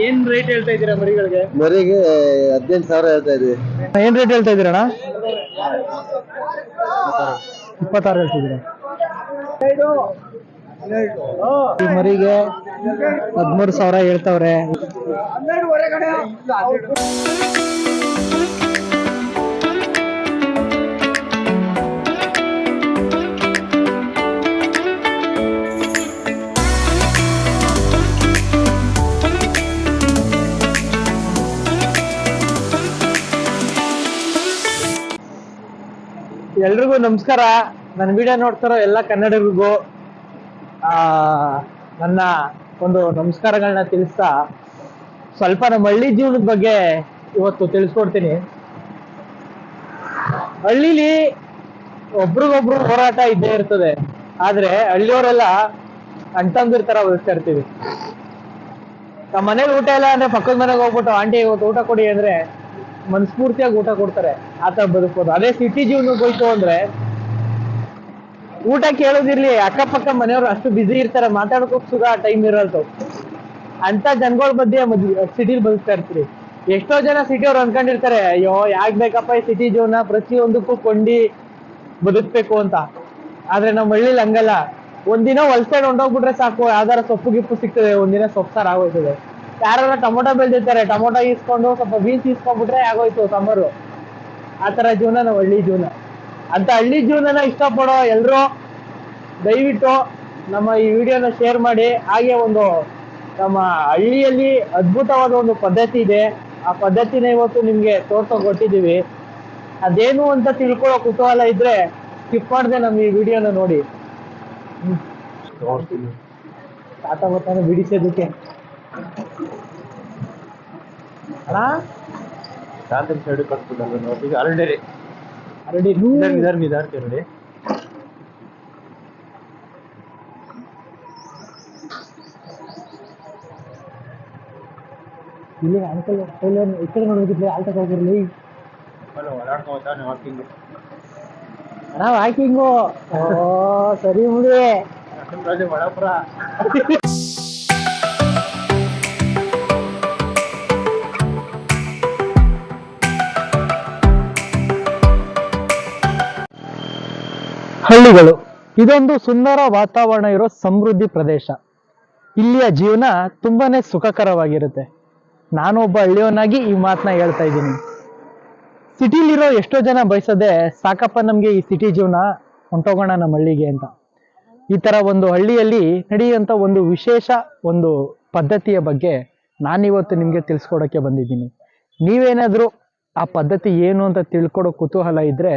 ಏನ್ ರೇಟ್ ಹೇಳ್ತಾ ಇದ್ದೀರಾ ಮರಿಗಳಿಗೆ? ಮರಿಗೆ 18,000 ಹೇಳ್ತಾ ಇದೀವಿ. ಏನ್ ರೇಟ್ ಹೇಳ್ತಾ ಇದ್ದೀರಣ್ಣ? 26 ಹೇಳ್ತಿದ್ದೀರಾ? ಈ ಮರಿಗೆ 13,000 ಹೇಳ್ತಾವ್ರೆ. ಎಲ್ರಿಗೂ ನಮಸ್ಕಾರ. ನನ್ನ ವಿಡಿಯೋ ನೋಡ್ತಾರೋ ಎಲ್ಲ ಕನ್ನಡಿಗರಿಗೂ ನನ್ನ ಒಂದು ನಮಸ್ಕಾರಗಳನ್ನ ತಿಳಿಸ್ತಾ ಸ್ವಲ್ಪ ನಮ್ಮ ಹಳ್ಳಿ ಜೀವನದ ಬಗ್ಗೆ ಇವತ್ತು ತಿಳಿಸ್ಕೊಡ್ತೀನಿ. ಹಳ್ಳಿಲಿ ಒಬ್ರಿಗೊಬ್ರು ಹೋರಾಟ ಇದ್ದೇ ಇರ್ತದೆ, ಆದ್ರೆ ಹಳ್ಳಿಯವರೆಲ್ಲ ಅಣ್ತಂದಿರ್ ತರ ಬದುಕ್ತಾ ಇರ್ತೀವಿ. ನಮ್ಮ ಮನೇಲಿ ಊಟ ಇಲ್ಲ ಅಂದ್ರೆ ಪಕ್ಕದ ಮನೆಗೆ ಹೋಗ್ಬಿಟ್ಟು ಆಂಟಿ ಇವತ್ತು ಊಟ ಕೊಡಿ ಅಂದ್ರೆ ಮನಸ್ಫೂರ್ತಿಯಾಗಿ ಊಟ ಕೊಡ್ತಾರೆ. ಆತರ ಬದುಕ್ಬೋದು. ಅದೇ ಸಿಟಿ ಜೀವನಕ್ಕೆ ಹೋಯ್ತು ಅಂದ್ರೆ ಊಟ ಕೇಳೋದಿರ್ಲಿ, ಅಕ್ಕಪಕ್ಕ ಮನೆಯವ್ರು ಅಷ್ಟು ಬಿಸಿ ಇರ್ತಾರೆ, ಮಾತಾಡೋಕೆ ಸುಧಾ ಟೈಮ್ ಇರಲ್ತು. ಅಂತ ಜನಗಳ ಮಧ್ಯೆ ಸಿಟಿಲಿ ಬದುಕ್ತಾ ಇರ್ತೀರಿ. ಎಷ್ಟೋ ಜನ ಸಿಟಿಯವ್ರು ಅನ್ಕೊಂಡಿರ್ತಾರೆ, ಅಯ್ಯೋ ಯಾಕೆ ಬೇಕಪ್ಪ ಈ ಸಿಟಿ ಜೀವನ, ಪ್ರತಿಯೊಂದಕ್ಕೂ ಕೊಂಡಿ ಬದುಕ್ಬೇಕು ಅಂತ. ಆದ್ರೆ ನಮ್ಮ ಹಳ್ಳಿಲಿ ಹಂಗಲ್ಲ. ಒಂದಿನ ಹೊಲ್ಸೈಡ್ ಹೊಂಟೋಗ್ಬಿಟ್ರೆ ಸಾಕು, ಯಾವ್ದಾರ ಸೊಪ್ಪು ಗಿಪ್ಪು ಸಿಗ್ತದೆ, ಒಂದಿನ ಸೊಪ್ಪು ಸಾರು ಆಗೋಯ್ತದೆ. ಯಾರು ಟೊಮೊಟೊ ಬೆಳೆದಿರ್ತಾರೆ, ಟೊಮೊಟೊ ಈಸ್ಕೊಂಡು ಸ್ವಲ್ಪ ಬೀನ್ಸ್ ಈಸ್ಕೊಂಡ್ಬಿಟ್ರೆ ಆಗೋಯ್ತು ಸಾಂಬಾರು. ಆತರ ಜೀವನ ನಮ್ಮ ಹಳ್ಳಿ ಜೀವನ. ಅಂತ ಹಳ್ಳಿ ಜೀವನನ ಇಷ್ಟಪಡೋ ಎಲ್ರು ದಯವಿಟ್ಟು ನಮ್ಮ ಈ ವಿಡಿಯೋನ ಶೇರ್ ಮಾಡಿ. ಹಾಗೆ ಒಂದು ನಮ್ಮ ಹಳ್ಳಿಯಲ್ಲಿ ಅದ್ಭುತವಾದ ಒಂದು ಪದ್ಧತಿ ಇದೆ, ಆ ಪದ್ಧತಿನ ಇವತ್ತು ನಿಮ್ಗೆ ತೋರ್ಸೋಕೆ ಕೊಟ್ಟಿದ್ದೀವಿ. ಅದೇನು ಅಂತ ತಿಳ್ಕೊಳ್ಳೋ ಕುತೂಹಲ ಇದ್ರೆ ಸ್ಕಿಪ್ ಮಾಡದೆ ನಮ್ಮ ಈ ವಿಡಿಯೋನ ನೋಡಿ. ತಾತ ಬರ್ತಾನೆ ಬಿಡಿಸೋದಕ್ಕೆ. ಅಣ್ಣ ಸೈಡ್ ಕಟ್ಬಿಡಲ್ಲ ನೋಡಿ, ಆಲ್ರೆಡಿ ನೋಡಿ. ಇಲ್ಲಿ ಅಂಕಲ್ ಈ ಕಡೆ ನೋಡೋದಿದ್ರೆ ಆಲ್ಟಕ್ಕೆ ಹೋಗಿರ್ಲಿ ಅಣ್ಣ. ವಾಕಿಂಗು ಸರಿ ಮುಗಿ ಮಳಪುರ. ಹಳ್ಳಿಗಳು ಇದೊಂದು ಸುಂದರ ವಾತಾವರಣ ಇರೋ ಸಮೃದ್ಧಿ ಪ್ರದೇಶ. ಇಲ್ಲಿಯ ಜೀವನ ತುಂಬಾನೇ ಸುಖಕರವಾಗಿರುತ್ತೆ. ನಾನೊಬ್ಬ ಹಳ್ಳಿಯವನಾಗಿ ಈ ಮಾತನ್ನ ಹೇಳ್ತಾ ಇದ್ದೀನಿ. ಸಿಟಿಲಿರೋ ಎಷ್ಟೋ ಜನ ಬಯಸೋದೆ, ಸಾಕಪ್ಪ ನಮ್ಗೆ ಈ ಸಿಟಿ ಜೀವನ, ಹೊಂಟೋಗೋಣ ನಮ್ಮ ಹಳ್ಳಿಗೆ ಅಂತ. ಈ ತರ ಒಂದು ಹಳ್ಳಿಯಲ್ಲಿ ನಡೆಯುವಂತ ಒಂದು ವಿಶೇಷ ಒಂದು ಪದ್ಧತಿಯ ಬಗ್ಗೆ ನಾನಿವತ್ತು ನಿಮ್ಗೆ ತಿಳಿಸ್ಕೊಡಕ್ಕೆ ಬಂದಿದ್ದೀನಿ. ನೀವೇನಾದ್ರೂ ಆ ಪದ್ಧತಿ ಏನು ಅಂತ ತಿಳ್ಕೊಡೋ ಕುತೂಹಲ ಇದ್ರೆ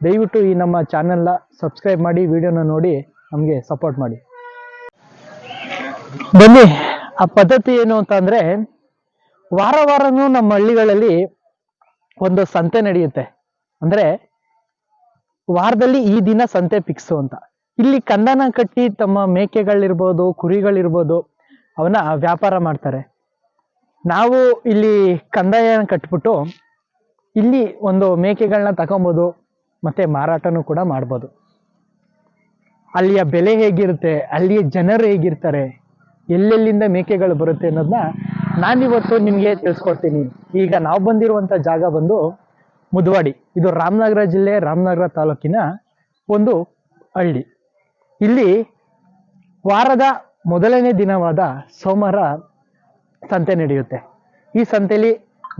ದಯವಿಟ್ಟು ಈ ನಮ್ಮ ಚಾನೆಲ್ನ ಸಬ್ಸ್ಕ್ರೈಬ್ ಮಾಡಿ, ವಿಡಿಯೋನ ನೋಡಿ ನಮಗೆ ಸಪೋರ್ಟ್ ಮಾಡಿ. ಬನ್ನಿ, ಆ ಪದ್ಧತಿ ಏನು ಅಂತ ಅಂದ್ರೆ, ವಾರನೂ ನಮ್ಮ ಹಳ್ಳಿಗಳಲ್ಲಿ ಒಂದು ಸಂತೆ ನಡೆಯುತ್ತೆ. ಅಂದ್ರೆ ವಾರದಲ್ಲಿ ಈ ದಿನ ಸಂತೆ ಫಿಕ್ಸು ಅಂತ. ಇಲ್ಲಿ ಕಂದನ ಕಟ್ಟಿ ತಮ್ಮ ಮೇಕೆಗಳಿರ್ಬೋದು, ಕುರಿಗಳಿರ್ಬೋದು, ಅವನ್ನ ವ್ಯಾಪಾರ ಮಾಡ್ತಾರೆ. ನಾವು ಇಲ್ಲಿ ಕಂದಾಯ ಕಟ್ಬಿಟ್ಟು ಇಲ್ಲಿ ಒಂದು ಮೇಕೆಗಳನ್ನ ತಗೊಬೋದು, ಮತ್ತೆ ಮಾರಾಟನೂ ಕೂಡ ಮಾಡ್ಬೋದು. ಅಲ್ಲಿಯ ಬೆಲೆ ಹೇಗಿರುತ್ತೆ, ಅಲ್ಲಿಯ ಜನರು ಹೇಗಿರ್ತಾರೆ, ಎಲ್ಲೆಲ್ಲಿಂದ ಮೇಕೆಗಳು ಬರುತ್ತೆ ಅನ್ನೋದನ್ನ ನಾನಿವತ್ತು ನಿಮ್ಗೆ ತಿಳಿಸ್ಕೊಡ್ತೀನಿ. ಈಗ ನಾವು ಬಂದಿರುವಂತ ಜಾಗ ಬಂದು ಮುದ್ವಾಡಿ. ಇದು ರಾಮನಗರ ಜಿಲ್ಲೆ, ರಾಮನಗರ ತಾಲೂಕಿನ ಒಂದು ಹಳ್ಳಿ. ಇಲ್ಲಿ ವಾರದ ಮೊದಲನೇ ದಿನವಾದ ಸೋಮವಾರ ಸಂತೆ ನಡೆಯುತ್ತೆ. ಈ ಸಂತೆಯಲ್ಲಿ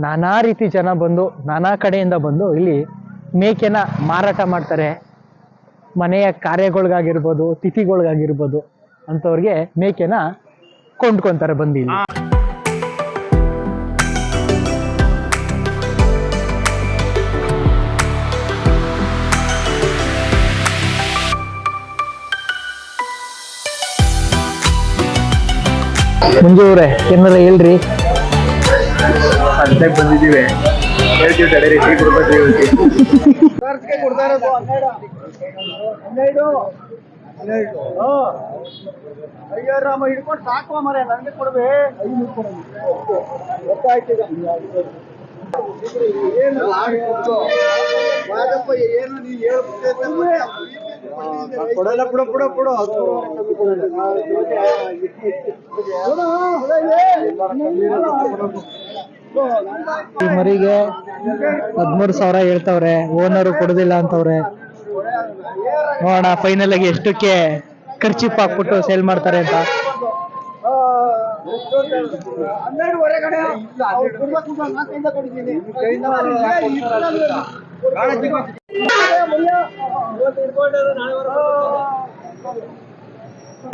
ನಾನಾ ರೀತಿ ಜನ ಬಂದು, ನಾನಾ ಕಡೆಯಿಂದ ಬಂದು ಇಲ್ಲಿ ಮೇಕೆನ ಮಾರಾಟ ಮಾಡ್ತಾರೆ. ಮನೆಯ ಕಾರ್ಯಗಳಿಗಾಗಿರ್ಬೋದು, ತಿಥಿಗಳಿಗಾಗಿರ್ಬೋದು ಅಂಥವ್ರಿಗೆ ಮೇಕೆನ ಕೊಂಡ್ಕೊಂತಾರೆ ಬಂದು ಇಲ್ಲಿ. ಮುಂಜೂವ್ರೆ ಏನಾರ ಹೇಳ್ರಿ. ಸಂತೆಗೆ ಬಂದಿದ್ದೀವಿ, ಹೇಳ್ತೀವಿ ತಡೀರಿ, ಟೀ ಕೊಡ್ಬೇಕು. ಅಯ್ಯೋ ರಾಮ, ಹಿಡ್ಕೊಂಡು ಸಾಕುವ ಮರ, ನನಗೆ ಕೊಡ್ಬೇ. ಗೊತ್ತಾಯ್ತು ಏನು ಏನು ನೀವು ಹೇಳ್ಬಿಟ್ಟೆ. ಕೊಡಲ್ಲ ಬಿಡು ಬಿಡು ಬಿಡು ಈ ಮರಿಗೆ 13,000 ಹೇಳ್ತವ್ರೆ, ಓನರು ಕೊಡುದಿಲ್ಲ ಅಂತವ್ರೆ. ನೋಡೋಣ ಫೈನಲ್ ಆಗಿ ಎಷ್ಟಕ್ಕೆ ಖರ್ಚಿಪ್ ಹಾಕ್ಬಿಟ್ಟು ಸೇಲ್ ಮಾಡ್ತಾರೆ ಅಂತ.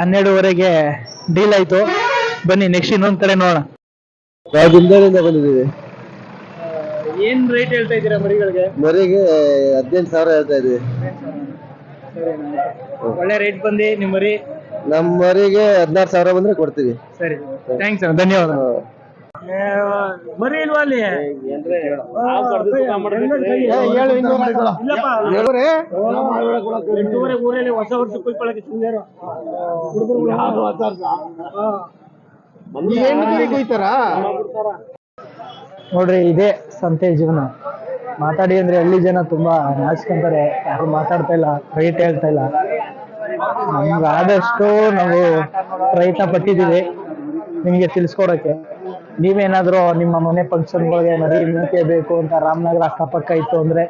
ಹನ್ನೆರಡುವರೆಗೆ ಡೀಲ್ ಆಯ್ತು. ಬನ್ನಿ ನೆಕ್ಸ್ಟ್ ಇನ್ನೊಂದ್ ಕಡೆ ನೋಡೋಣ. ನಾವು ದಿಂದಲಿಂದ ಬಂದಿದ್ದೀವಿ. ಏನ್ ರೇಟ್ ಹೇಳ್ತಾ ಇದ್ದೀರಾ ಮರಿಗಳಿಗೆ? ಮರಿಗೆ 18,000 ಹೇಳ್ತಾ ಇದ್ವಿ. ಒಳ್ಳೆ ರೇಟ್ ಬಂದಿ ನಿಮ್ ಮರಿ. ನಮ್ಮ ಮರಿಗೆ 16,000 ಬಂದ್ರೆ ಕೊಡ್ತೀವಿ. ಸರಿ, ಥ್ಯಾಂಕ್ಸ್ ಅಣ್ಣ, ಧನ್ಯವಾದ. ಮರಿ ಇಲ್ವಾ ಅಲ್ಲಿ? ಊರಲ್ಲಿ ಹೊಸ ವರ್ಷ ಕುಯ್ಕೊಳ್ಳಕ್ಕೆ ನೋಡ್ರಿ, ಇದೇ ಸಂತೆ ಜೀವನ. ಮಾತಾಡಿ ಅಂದ್ರೆ ಹಳ್ಳಿ ಜನ ತುಂಬಾ ನಾಚ್ಕೊಂತಾರೆ, ಯಾರು ಮಾತಾಡ್ತಾ ಇಲ್ಲ, ರೇಟ್ ಹೇಳ್ತಾ ಇಲ್ಲ. ನಮ್ಗೆ ಆದಷ್ಟು ನಾವು ಪ್ರಯತ್ನ ಪಟ್ಟಿದ್ದೀವಿ ನಿಮ್ಗೆ ತಿಳಿಸ್ಕೊಡಕ್ಕೆ. ನೀವೇನಾದ್ರೂ ನಿಮ್ಮ ಮನೆ ಫಂಕ್ಷನ್ಗಳಿಗೆ ಮರಿ ಮೇಕೆ ಬೇಕು ಅಂತ ರಾಮನಗರ ಅಕ್ಕಪಕ್ಕ ಇತ್ತು ಅಂದ್ರೆ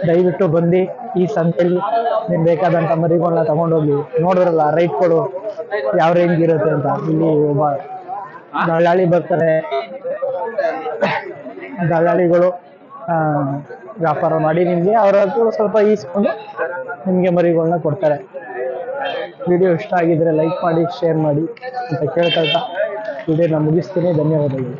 ದಯವಿಟ್ಟು ಬಂದು ಈ ಸಂತೆಯಲ್ಲಿ ನಿಮ್ಗೆ ಬೇಕಾದಂತ ಮರಿಗಳನ್ನ ತಗೊಂಡೋಗಿ. ನೋಡಿದ್ರಲ್ಲ ರೈಟ್ಗಳು ಯಾವ ರೇಂಜ್ ಇರುತ್ತೆ ಅಂತ. ಇಲ್ಲಿ ಒಬ್ಬ ದಳ್ಳಾಳಿ ಬರ್ತಾರೆ, ದಳ್ಳಾಳಿಗಳು ವ್ಯಾಪಾರ ಮಾಡಿ ನಿಮಗೆ ಅವ್ರ ಹತ್ರ ಸ್ವಲ್ಪ ಈಸ್ಕೊಂಡು ನಿಮಗೆ ಮರಿಗಳನ್ನ ಕೊಡ್ತಾರೆ. ವಿಡಿಯೋ ಇಷ್ಟ ಆಗಿದ್ರೆ ಲೈಕ್ ಮಾಡಿ, ಶೇರ್ ಮಾಡಿ ಅಂತ ಕೇಳ್ಕೊಳ್ತಾ ವಿಡಿಯೋನ ಮುಗಿಸ್ತೀನಿ. ಧನ್ಯವಾದಗಳು.